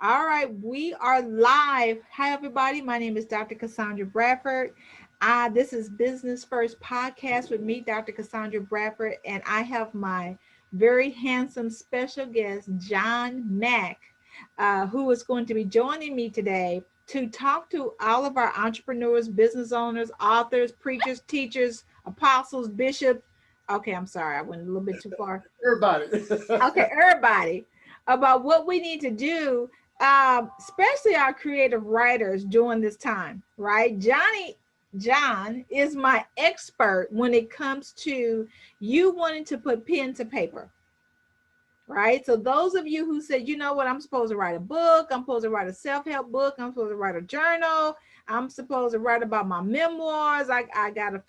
All right, we are live. Hi, everybody. My name is Dr. Cassandra Bradford. This is Business First Podcast with me, Dr. Cassandra Bradford, and I have my very handsome special guest, John Mack, who is going to be joining me today to talk to all of our entrepreneurs, business owners, authors, preachers, teachers, apostles, bishops. Okay, I'm sorry, I went a little bit too far. Everybody. Okay, everybody, about what we need to do, especially our creative writers during this time, right? John is my expert when it comes to you wanting to put pen to paper, right? So those of you who said, you know what, I'm supposed to write a book, I'm supposed to write a self-help book, I'm supposed to write a journal, I'm supposed to write about my memoirs, I got a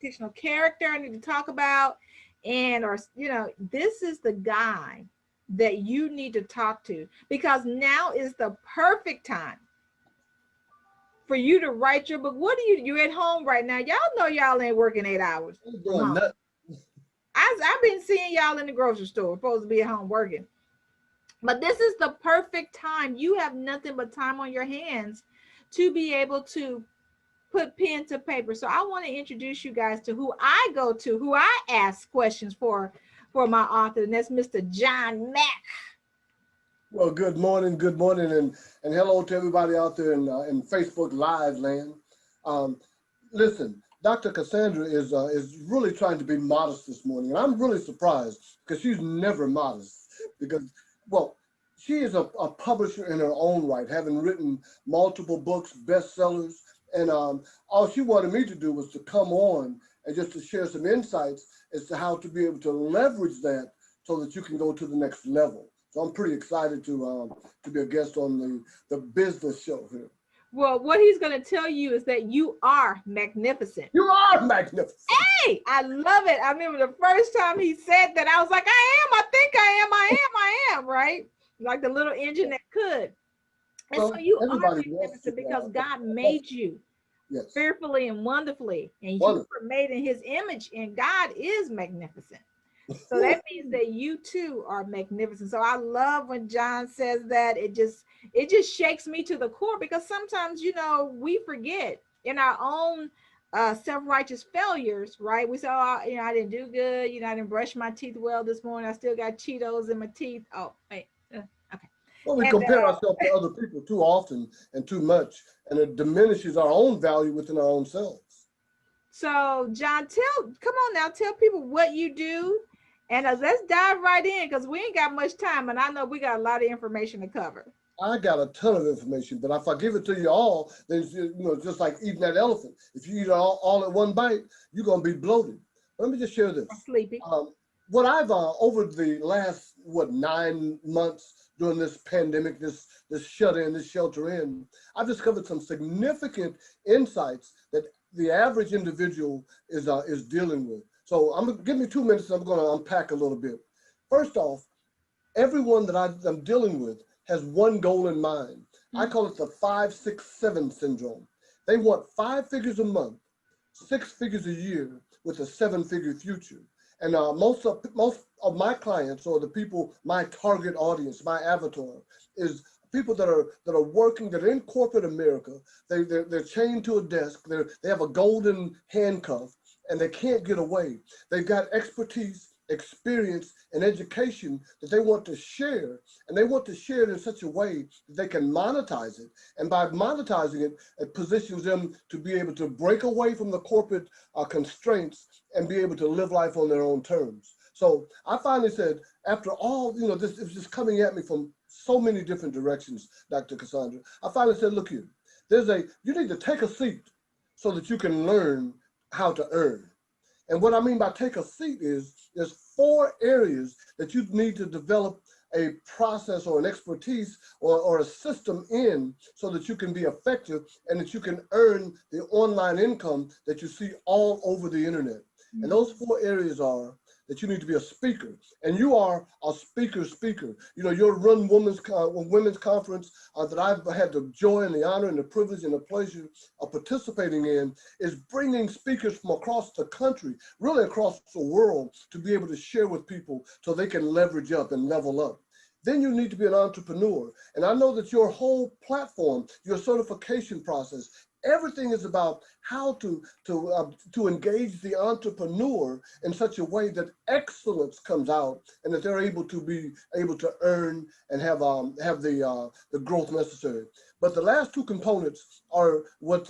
fictional character I need to talk about, and or this is the guy that you need to talk to, because now is the perfect time for you to write your book. What do you're at home right now? Y'all know y'all ain't working 8 hours I'm from doing home. nothing. I've been seeing y'all in the grocery store, supposed to be at home working. But this is the perfect time. You have nothing but time on your hands to be able to put pen to paper. So I want to introduce you guys to who I go to, who I ask questions for my author, and that's Mr. John Mack. Well, good morning, and hello to everybody out there in Facebook Live land. Um, Listen, Dr. Cassandra is really trying to be modest this morning, and I'm really surprised because she's never modest. Because, well, she is a publisher in her own right, having written multiple books, bestsellers, and all she wanted me to do was to come on and just to share some insights as to how to be able to leverage that so that you can go to the next level. So I'm pretty excited to be a guest on the business show here. Well, what he's going to tell you is that you are magnificent. You are magnificent. Hey, I love it. I remember the first time he said that, I was like, I think I am, right? Like the little engine that could. And so Well, you are everybody wants to. magnificent because God made you Yes, fearfully and wonderfully, and you wonderful. were made in his image, and God is magnificent. So that means that you too are magnificent. So I love when John says that. It just shakes me to the core, because sometimes we forget in our own self-righteous failures, right? We say, oh, I didn't do good, I didn't brush my teeth well this morning, I still got Cheetos in my teeth. Oh, wait, okay. Well, we And compare ourselves to other people too often and too much, and it diminishes our own value within our own selves. so John, come on now, tell people what you do. And let's dive right in, because we ain't got much time, and I know we got a lot of information to cover. I got a ton of information, but if I give it to you all, then it's, just like eating that elephant. If you eat it all at one bite, you're gonna be bloated. Let me just share this. Sleepy. What I've over the last 9 months during this pandemic, this shut in, this shelter in, I've discovered some significant insights that the average individual is dealing with. So give me 2 minutes. I'm going to unpack a little bit. First off, everyone that I'm dealing with has one goal in mind. I call it the 5-6-7 syndrome. They want 5 figures a month, 6 figures a year, with a 7-figure future. And most of my clients, or the people, my target audience, my avatar, is people that are working, that are in corporate America. They're chained to a desk. They have a golden handcuff, and they can't get away. They've got expertise, experience, and education that they want to share, and they want to share it in such a way that they can monetize it. And by monetizing it, it positions them to be able to break away from the corporate constraints and be able to live life on their own terms. So I finally said, after all, this is just coming at me from so many different directions, Dr. Cassandra. I finally said, look here, you need to take a seat so that you can learn how to earn. And what I mean by take a seat is there's 4 areas that you need to develop a process or an expertise or a system in, so that you can be effective and that you can earn the online income that you see all over the internet. And those 4 areas are that you need to be a speaker, and you are a speaker. Your Run Women's Conference that I've had the joy and the honor and the privilege and the pleasure of participating in is bringing speakers from across the country, really across the world, to be able to share with people so they can leverage up and level up. then you need to be an entrepreneur. And I know that your whole platform, your certification process, everything is about how to engage the entrepreneur in such a way that excellence comes out and that they're able to be able to earn and have the growth necessary. But the last two components are what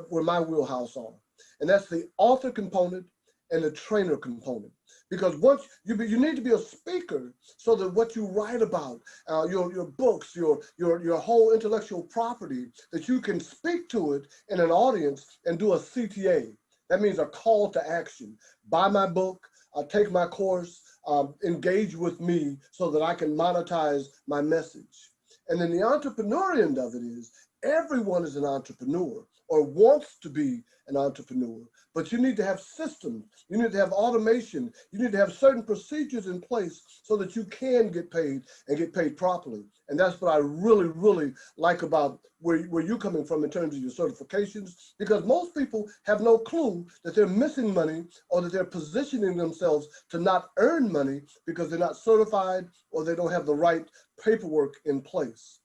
were my wheelhouse on, and that's the author component and the trainer component. Because once you need to be a speaker so that what you write about, your books, your whole intellectual property, that you can speak to it in an audience and do a CTA. That means a call to action. Buy my book, take my course, engage with me so that I can monetize my message. And then the entrepreneur end of it is everyone is an entrepreneur or wants to be an entrepreneur, but you need to have systems, you need to have automation, you need to have certain procedures in place so that you can get paid and get paid properly. And that's what I really, really like about where you're coming from in terms of your certifications, because most people have no clue that they're missing money or that they're positioning themselves to not earn money because they're not certified or they don't have the right paperwork in place.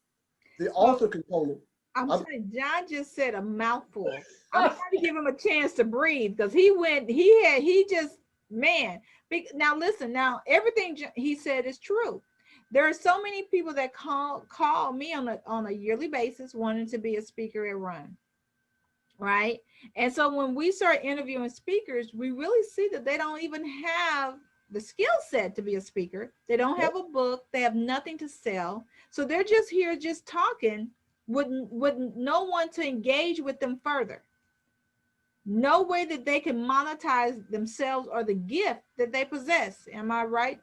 The Well, author component. I'm I'm, saying John just said a mouthful. I'm trying to give him a chance to breathe because he just, man. Now listen, now everything he said is true. There are so many people that call me on a yearly basis wanting to be a speaker at Run, right? And so when we start interviewing speakers, we really see that they don't even have the skill set to be a speaker. They don't have a book. They have nothing to sell. So they're just here just talking with no one to engage with them further. No way that they can monetize themselves or the gift that they possess. Am I right?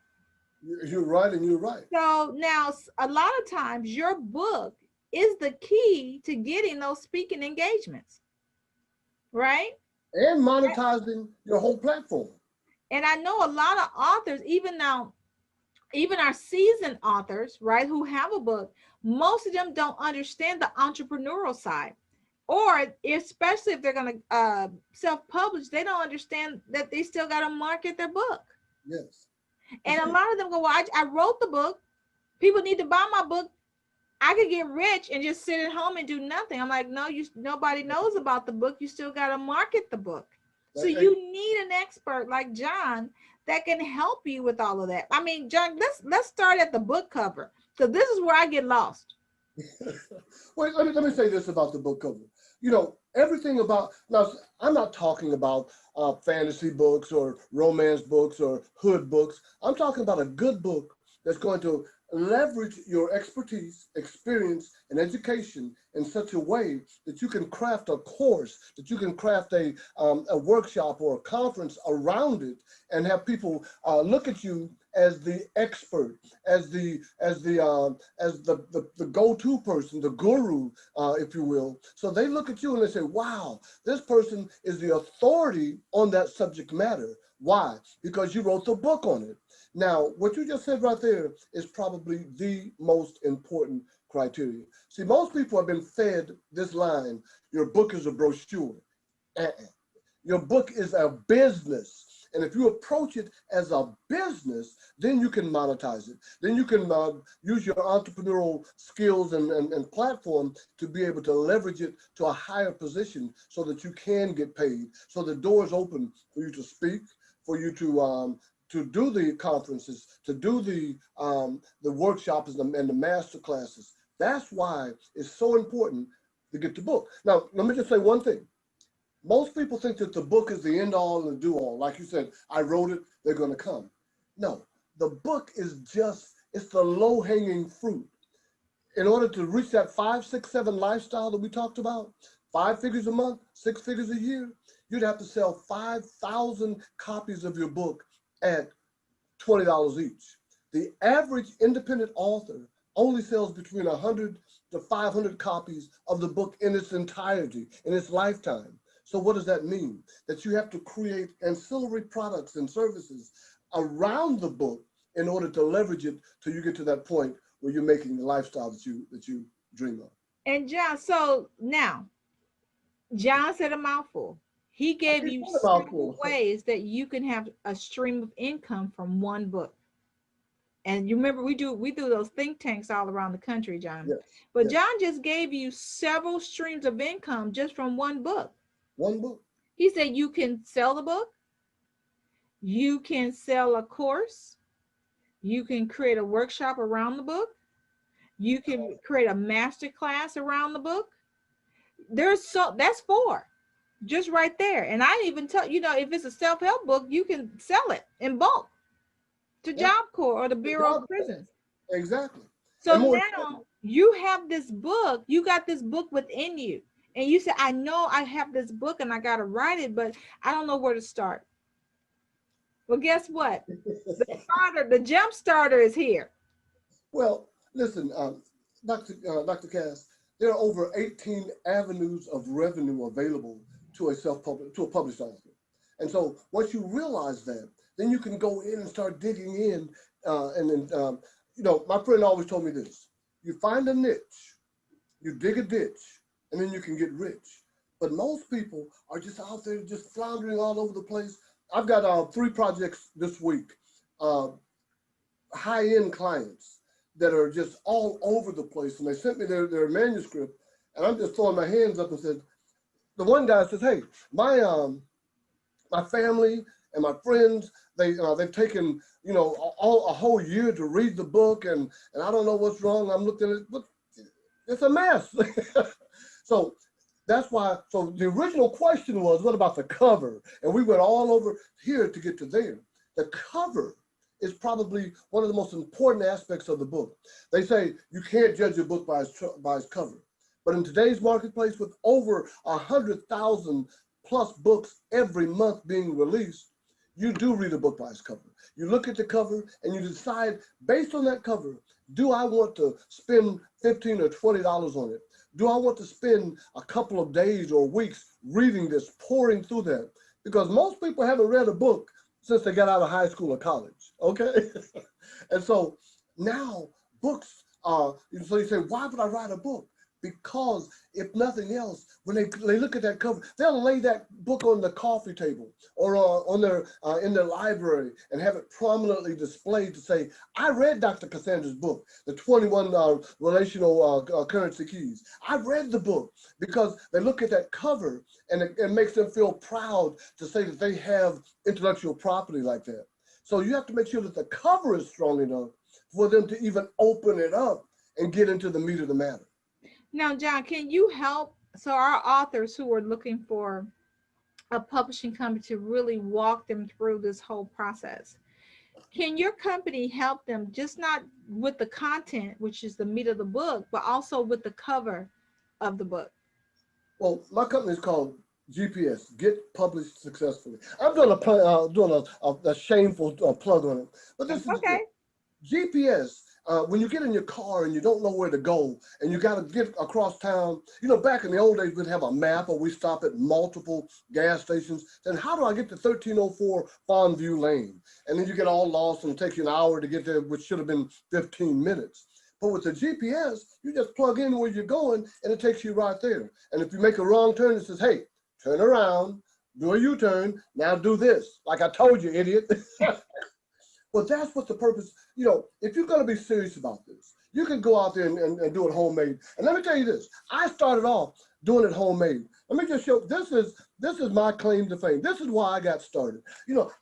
you're right, and you're right. So now a lot of times your book is the key to getting those speaking engagements, right? And monetizing your whole platform. And I know a lot of authors, even now, even our seasoned authors, right, who have a book, most of them don't understand the entrepreneurial side. Or especially if they're going to self-publish, they don't understand that they still got to market their book. Yes. You And a see, lot of them go, well, I wrote the book. People need to buy my book. I could get rich and just sit at home and do nothing. I'm like, no, nobody knows about the book. You still got to market the book. So you need an expert like John that can help you with all of that. I mean, John, let's start at the book cover, because this is where I get lost. wait, let me say this about the book cover. You know, everything about, now, I'm not talking about fantasy books or romance books or hood books. I'm talking about a good book that's going to leverage your expertise, experience, and education in such a way that you can craft a course, that you can craft a workshop or a conference around it, and have people look at you as the expert, as the go-to person, the guru, if you will. So they look at you and they say, wow, this person is the authority on that subject matter. Why? Because you wrote the book on it. Now, what you just said right there is probably the most important criteria. See, most people have been fed this line: your book is a brochure. Uh-uh. Your book is a business. And if you approach it as a business, then you can monetize it. Then you can use your entrepreneurial skills and platform to be able to leverage it to a higher position so that you can get paid. So the doors open for you to speak, for you to do the conferences, to do the workshops and the master classes. That's why it's so important to get the book. Now, let me just say one thing. Most people think that the book is the end all and do all. Like you said, I wrote it, they're going to come. No, the book is it's the low hanging fruit. In order to reach that 5, 6, 7 lifestyle that we talked about, 5 figures a month, 6 figures a year, you'd have to sell 5,000 copies of your book at $20 each. The average independent author only sells between 100 to 500 copies of the book in its entirety, in its lifetime. So what does that mean? That you have to create ancillary products and services around the book in order to leverage it till you get to that point where you're making the lifestyle that you dream of. And John, so now John said a mouthful. He I gave think you what several about ways that you can have a stream of income from one book. And you remember we do those think tanks all around the country, John. Yes, But yes. John just gave you several streams of income just from one book. One book. He said you can sell the book, you can sell a course, you can create a workshop around the book, you can create a master class around the book. That's four just right there. And I even tell if it's a self-help book, you can sell it in bulk to Yeah. Job Corps or the Bureau of Prisons. Exactly. So And more now you have this book, you got this book within you. And you say, I know I have this book and I got to write it, but I don't know where to start. Well, guess what? The jump starter is here. well, listen, Dr. Cass, there are over 18 avenues of revenue available to a published author. And so once you realize that, then you can go in and start digging in. And then, my friend always told me this: you find a niche, you dig a ditch, and then you can get rich. But most people are just out there just floundering all over the place. I've got 3 projects this week, uh, high-end clients that are just all over the place. And they sent me their manuscript, and I'm just throwing my hands up and said, the one guy says, hey, my family and my friends, they've taken, a whole year to read the book, and I don't know what's wrong. I'm looking at it, but it's a mess. So that's why, so the original question was, what about the cover? And we went all over here to get to there. The cover is probably one of the most important aspects of the book. They say you can't judge a book by its cover. But in today's marketplace, with over 100,000 plus books every month being released, you do read a book by its cover. You look at the cover and you decide, based on that cover, do I want to spend $15 or $20 on it? Do I want to spend a couple of days or weeks reading this, pouring through that? Because most people haven't read a book since they got out of high school or college, okay? And so now books are, so you say, why would I write a book? Because if nothing else, when they look at that cover, they'll lay that book on the coffee table or in their library and have it prominently displayed to say, I read Dr. Cassandra's book, The 21 Relational Currency Keys. I've read the book, because they look at that cover and it makes them feel proud to say that they have intellectual property like that. So you have to make sure that the cover is strong enough for them to even open it up and get into the meat of the matter. Now, John, can you help? So our authors who are looking for a publishing company to really walk them through this whole process, can your company help them just not with the content, which is the meat of the book, but also with the cover of the book? Well, my company is called GPS, Get Published Successfully. I'm doing a shameful plug on it, but this is Okay. GPS. When you get in your car and you don't know where to go and you got to get across town, back in the old days, we'd have a map or we stop at multiple gas stations. Then how do I get to 1304 Fondview Lane? And then you get all lost and it takes you an hour to get there, which should have been 15 minutes. But with the GPS, you just plug in where you're going and it takes you right there. And if you make a wrong turn, it says, hey, turn around, do a U-turn, now do this. Like I told you, idiot. Well, that's what the purpose, if you're going to be serious about this, you can go out there and do it homemade. And let me tell you this, I started off doing it homemade. Let me just show, this is my claim to fame. This is why I got started.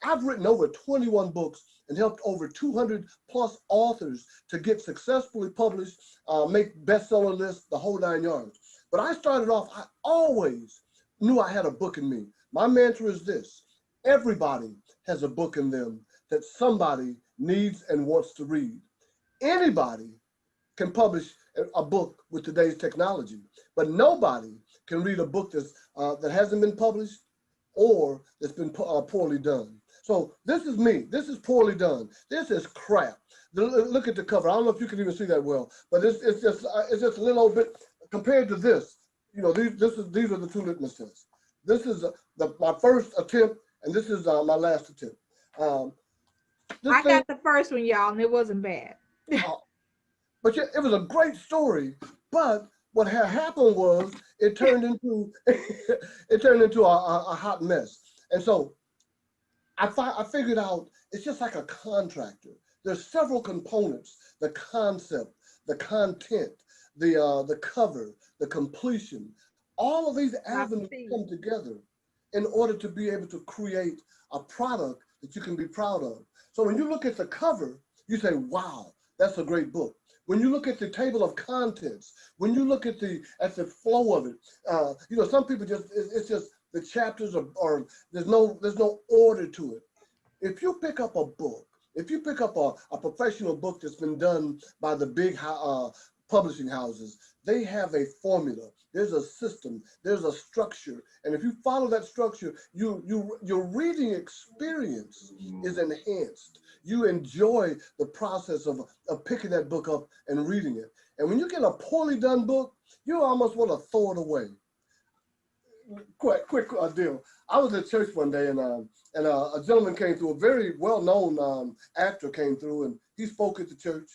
I've written over 21 books and helped over 200 plus authors to get successfully published, make bestseller lists, the whole 9 yards. But I started off, I always knew I had a book in me. My mantra is this: everybody has a book in them that somebody needs and wants to read. Anybody can publish a book with today's technology, but nobody can read a book that hasn't been published or that's been poorly done. So this is me. This is poorly done. This is crap. Look at the cover. I don't know if you can even see that well, but it's just a little bit compared to this. These are the 2 litmus tests. This is my first attempt, and this is my last attempt. I got the first one, y'all, and it wasn't bad. But it was a great story. But what had happened was it turned into a hot mess. And so I figured out it's just like a contractor There's several components: the concept, the content, the cover, the completion. All of these I avenues see. come together in order to be able to create a product that you can be proud of. So when you look at the cover, you say, "Wow, that's a great book." When you look at the table of contents, when you look at the flow of it, some people just it's just the chapters are there's no order to it. If you pick up a book, if you pick up a professional book that's been done by the big publishing houses, they have a formula. There's a system. There's a structure, and if you follow that structure, your reading experience is enhanced. You enjoy the process of picking that book up and reading it. And when you get a poorly done book, you almost want to throw it away. Quick deal. I was at church one day, and a gentleman came through. A very well known actor came through, and he spoke at the church.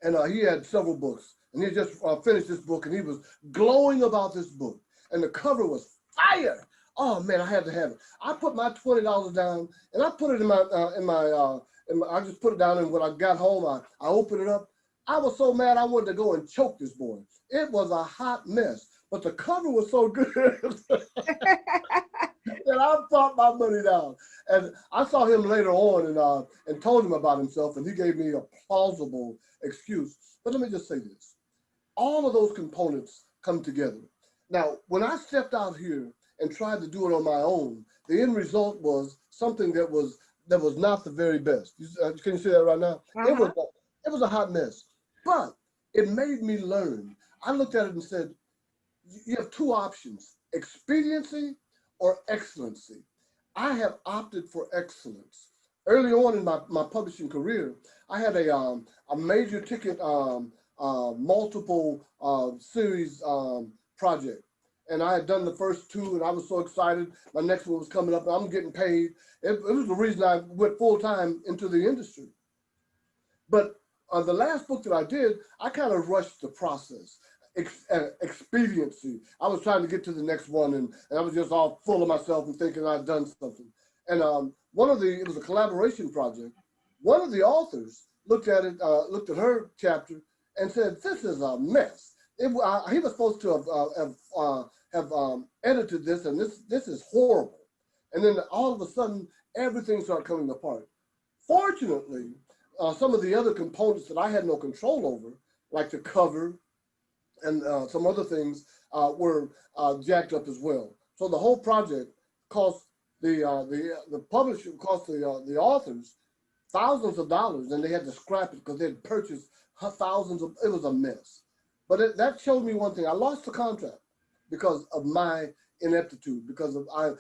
And he had several books, and he had just finished this book, and he was glowing about this book, and the cover was fire. Oh man, I had to have it. I put my $20 down, and I put it I just put it down, and when I got home, I opened it up. I was so mad I wanted to go and choke this boy. It was a hot mess, but the cover was so good that I brought my money down. And I saw him later on and told him about himself, and he gave me a plausible excuse. But let me just say this. All of those components come together. Now, when I stepped out here and tried to do it on my own, the end result was something that was not the very best. Can you see that right now? Uh-huh. It was a hot mess, but it made me learn. I looked at it and said, you have two options: expediency or excellency. I have opted for excellence. Early on in my publishing career, I had a major ticket multiple series project. And I had done the first two, and I was so excited. My next one was coming up, and I'm getting paid. It was the reason I went full time into the industry. But the last book that I did, I kind of rushed the process. Expediency. I was trying to get to the next one, and I was just all full of myself and thinking I'd done something. And it was a collaboration project. One of the authors looked at it, looked at her chapter, and said, "This is a mess." He was supposed to have edited this, and this is horrible. And then all of a sudden, everything started coming apart. Fortunately, some of the other components that I had no control over, like the cover and some other things, were jacked up as well. So the whole project cost the publisher, cost the authors thousands of dollars, and they had to scrap it because they had purchased thousands of. It was a mess. But that showed me one thing: I lost the contract because of my ineptitude, because of I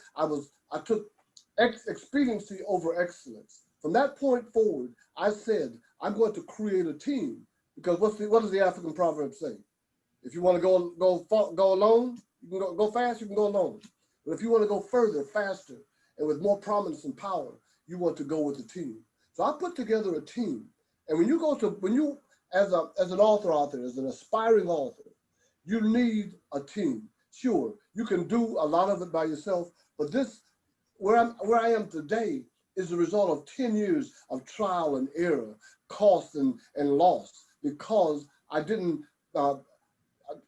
took expediency over excellence. From that point forward, I said I'm going to create a team, because what does the African proverb say? If you want to go alone, you can go fast. You can go alone. But if you want to go further, faster, and with more prominence and power, you want to go with a team. So I put together a team. And when you as an author out there, as an aspiring author, you need a team. Sure, you can do a lot of it by yourself, but where I am today is the result of 10 years of trial and error, cost and loss, because I didn't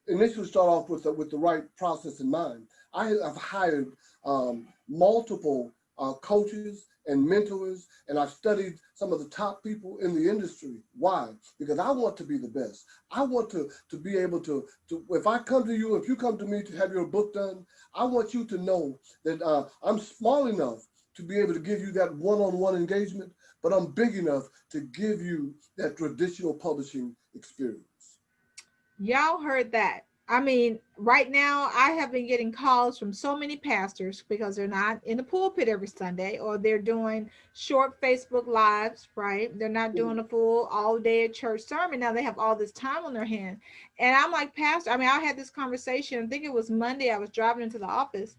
initially start off with the right process in mind. I have hired multiple coaches and mentors, and I've studied some of the top people in the industry. Why? Because I want to be the best. I want to be able to if I come to you, if you come to me to have your book done, I want you to know that I'm small enough to be able to give you that one-on-one engagement, but I'm big enough to give you that traditional publishing experience. Y'all heard that. I mean, right now I have been getting calls from so many pastors because they're not in the pulpit every Sunday, or they're doing short Facebook lives, right? They're not doing a full all day at church sermon. Now they have all this time on their hand. And I'm like, Pastor, I mean, I had this conversation, I think it was Monday, I was driving into the office,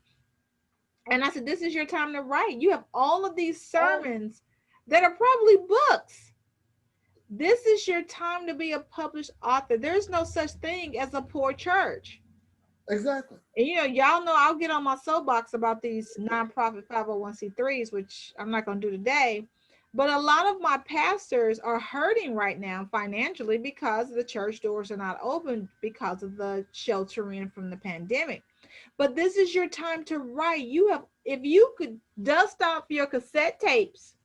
and I said, this is your time to write. You have all of these Oh, sermons that are probably books. This is your time to be a published author. There's no such thing as a poor church. exactly. And y'all know I'll get on my soapbox about these nonprofit 501c3s, which I'm not going to do today. But a lot of my pastors are hurting right now financially because the church doors are not open because of the sheltering from the pandemic. But this is your time to write. You have, if you could dust off your cassette tapes,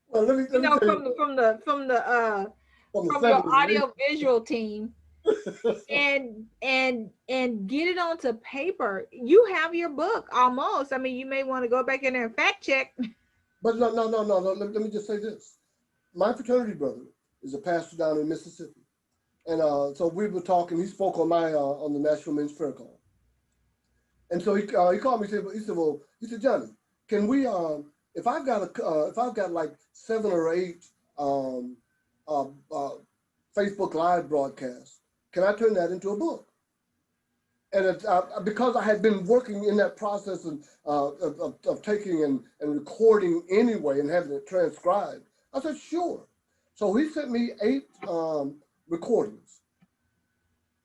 Well, you let me know, tell you from the from your 70s and audio visual team, 80s. and get it onto paper. You have your book almost. I mean, you may want to go back in there and fact check. But no. Let me just say this. My fraternity brother is a pastor down in Mississippi. And so we were talking. He spoke on my on the National Men's Prayer Call. And so he called me. Well, he said, Johnny, can we if I've got like 7 or 8 um, uh, uh, Facebook Live broadcasts, can I turn that into a book? And because I had been working in that process of taking and recording anyway and having it transcribed, I said, sure. So he sent me 8 recordings.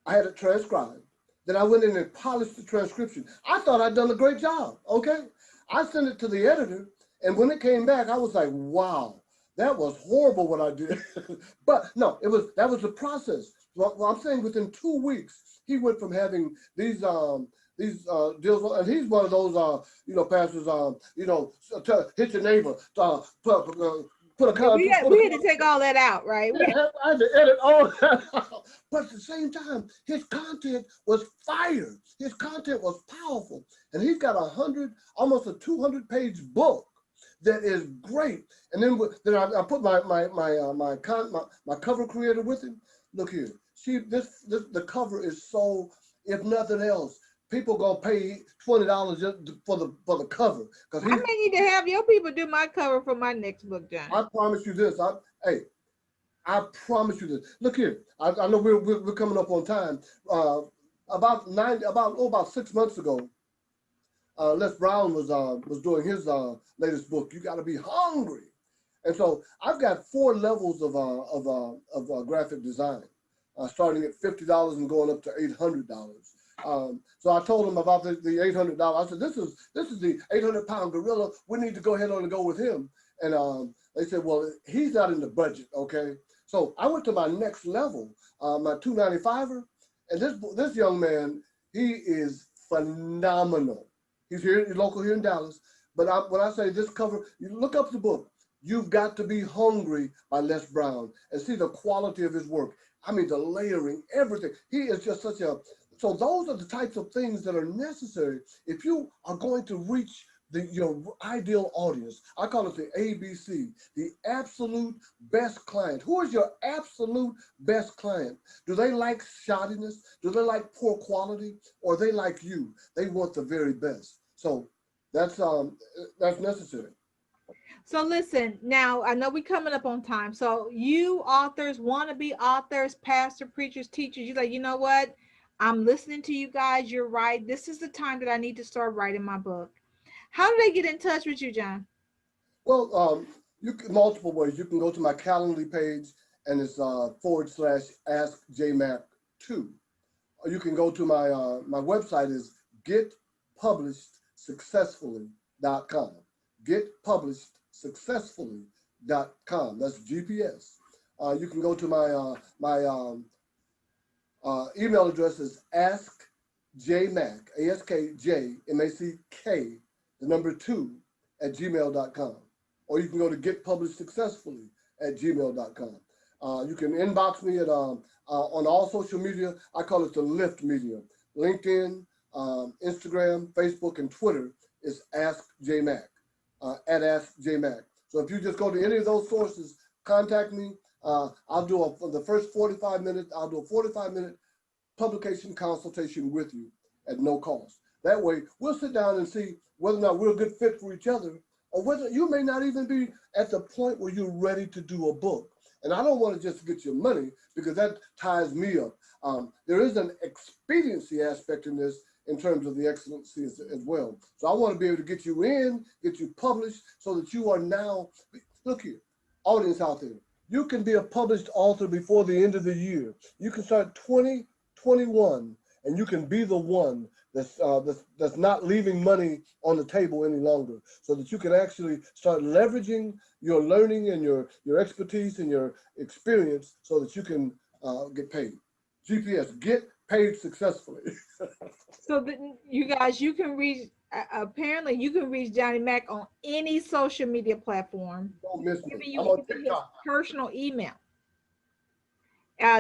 I had it transcribed. Then I went in and polished the transcription. I thought I'd done a great job, okay? I sent it to the editor, and when it came back, I was like, wow, that was horrible what I did. But no, that was the process. Well, I'm saying within 2 weeks, he went from having these deals, and he's one of those pastors, to hit your neighbor, put a Yeah, con, put we a had to take all that out, right? I had to edit all that out. But at the same time, his content was fire. His content was powerful. And he's got almost a 200-page book that is great. And then I put my cover creator with him. Look here. The cover is so, if nothing else, people gonna pay $20 just for the cover. Because I may need to have your people do my cover for my next book, John. I promise you this. I promise you this. Look here. I know we're coming up on time. About 6 months ago, Les Brown was doing his latest book. You got to be hungry, and so I've got 4 levels of graphic design, starting at $50 and going up to $800. So I told him about the $800. I said, this is the 800-pound gorilla. We need to go ahead on and go with him. And they said, well, he's not in the budget, okay? So I went to my next level, my 295er, and this young man, he is phenomenal. He's local here in Dallas. But when I say this cover, you look up the book. You've Got to Be Hungry by Les Brown and see the quality of his work. I mean, the layering, everything. He is just so those are the types of things that are necessary if you are going to reach your ideal audience. I call it the ABC, the absolute best client. Who is your absolute best client? Do they like shoddiness? Do they like poor quality? Or they like you? They want the very best. So that's necessary. So listen, now I know we're coming up on time. So you authors, wannabe authors, pastor, preachers, teachers, you're like, you know what? I'm listening to you guys. You're right. This is the time that I need to start writing my book. How do they get in touch with you, John? Well, you can multiple ways. You can go to my Calendly page and it's /AskJMack2. Or you can go to my website is getpublishedsuccessfully.com. Getpublishedsuccessfully.com. That's GPS. You can go to my email address is askjmack, AskJMack, the number 2 at gmail.com. Or you can go to getpublishedsuccessfully@gmail.com. You can inbox me on all social media. I call it the Lift Media. LinkedIn, Instagram, Facebook, and Twitter is AskJMack, at AskJMack. So if you just go to any of those sources, contact me. I'll do for the first 45 minutes, I'll do a 45-minute publication consultation with you at no cost. That way, we'll sit down and see whether or not we're a good fit for each other, or whether you may not even be at the point where you're ready to do a book. And I don't want to just get your money because that ties me up. There is an expediency aspect in this in terms of the excellency as well. So I want to be able to get you in, get you published so that you are now, look here, audience out there, you can be a published author before the end of the year. You can start 2021 and you can be the one that's not leaving money on the table any longer, so that you can actually start leveraging your learning and your expertise and your experience, so that you can get paid. GPS, get paid successfully. So you guys, you can reach, apparently you can reach Johnny Mack on any social media platform. Don't miss me. Giving I'm you on even his TikTok. personal email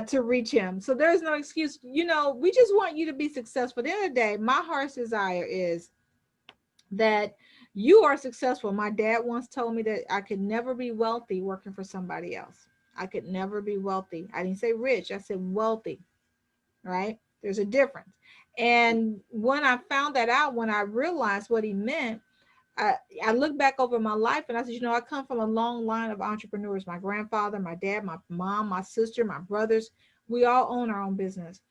to reach him. So there's no excuse. You know, we just want you to be successful. At the end of the day, my heart's desire is that you are successful. My dad once told me that I could never be wealthy working for somebody else. I could never be wealthy. I didn't say rich, I said wealthy, right? There's a difference. And when I found that out, when I realized what he meant, I, I look back over my life and I said, you know, I come from a long line of entrepreneurs. My grandfather, my dad, my mom, my sister, my brothers, we all own our own business.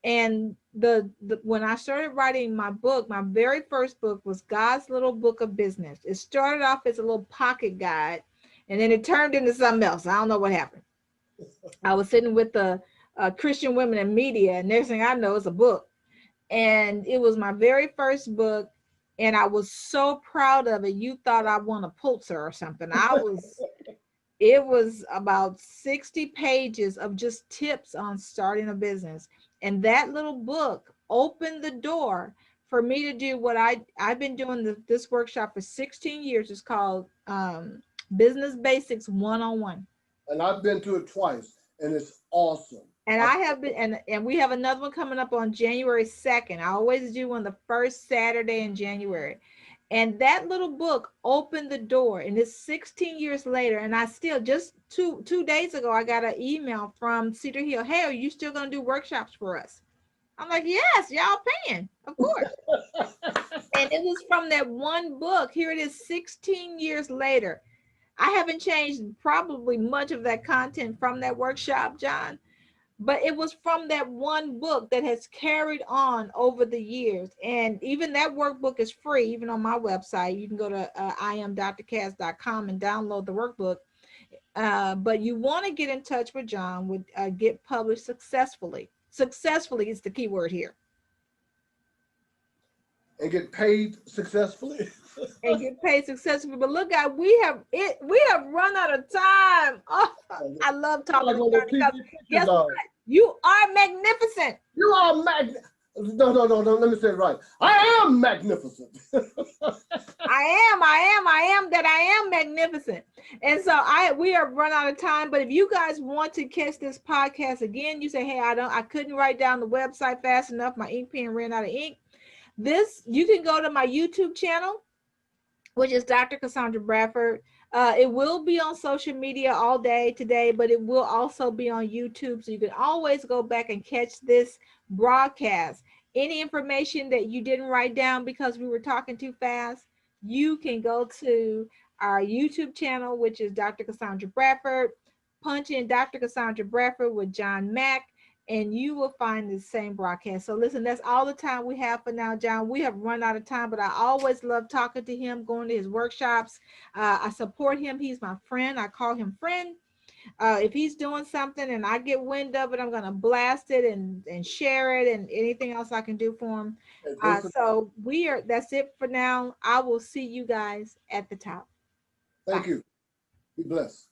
And the when I started writing my book, my very first book was God's Little Book of Business. It started off as a little pocket guide, and then it turned into something else. I don't know what happened. I was sitting with the Christian Women in Media, and next thing I know, it's a book. And it was my very first book, and I was so proud of it. You thought I won a Pulitzer or something. It was about 60 pages of just tips on starting a business. And that little book opened the door for me to do what I've been doing this workshop for 16 years. It's called Business Basics 101. And I've been to it twice, and it's awesome. And I have been, and we have another one coming up on January 2nd. I always do on the first Saturday in January. And that little book opened the door, and it's 16 years later. And I still, just two days ago, I got an email from Cedar Hill. Hey, are you still going to do workshops for us? I'm like, yes, y'all paying, of course. And it was from that one book. Here it is 16 years later. I haven't changed probably much of that content from that workshop, John, but it was from that one book that has carried on over the years. And even that workbook is free, even on my website. You can go to iamdrcass.com and download the workbook. But you want to get in touch with John, with get published successfully. Successfully is the key word here. And get paid successfully. And get paid successfully. But look, guys, we have run out of time. Oh, I love talking Like to one you of those because TV guess pictures what? are. You are magnificent. You are No, no, no, no. Let me say it right. I am magnificent. I am magnificent. And so we have run out of time. But if you guys want to catch this podcast again, you say, hey, I couldn't write down the website fast enough. My ink pen ran out of ink. You can go to my YouTube channel, which is Dr. Cassandra Bradford. It will be on social media all day today, but it will also be on YouTube. So you can always go back and catch this broadcast. Any information that you didn't write down because we were talking too fast, you can go to our YouTube channel, which is Dr. Cassandra Bradford. Punch in Dr. Cassandra Bradford with John Mack, and you will find the same broadcast. So listen, that's all the time we have for now, John. We have run out of time, but I always love talking to him, going to his workshops. I support him. He's my friend. I call him friend. If he's doing something and I get wind of it, I'm going to blast it and share it, and anything else I can do for him. So that's it for now. I will see you guys at the top. Thank Bye. you. Be blessed.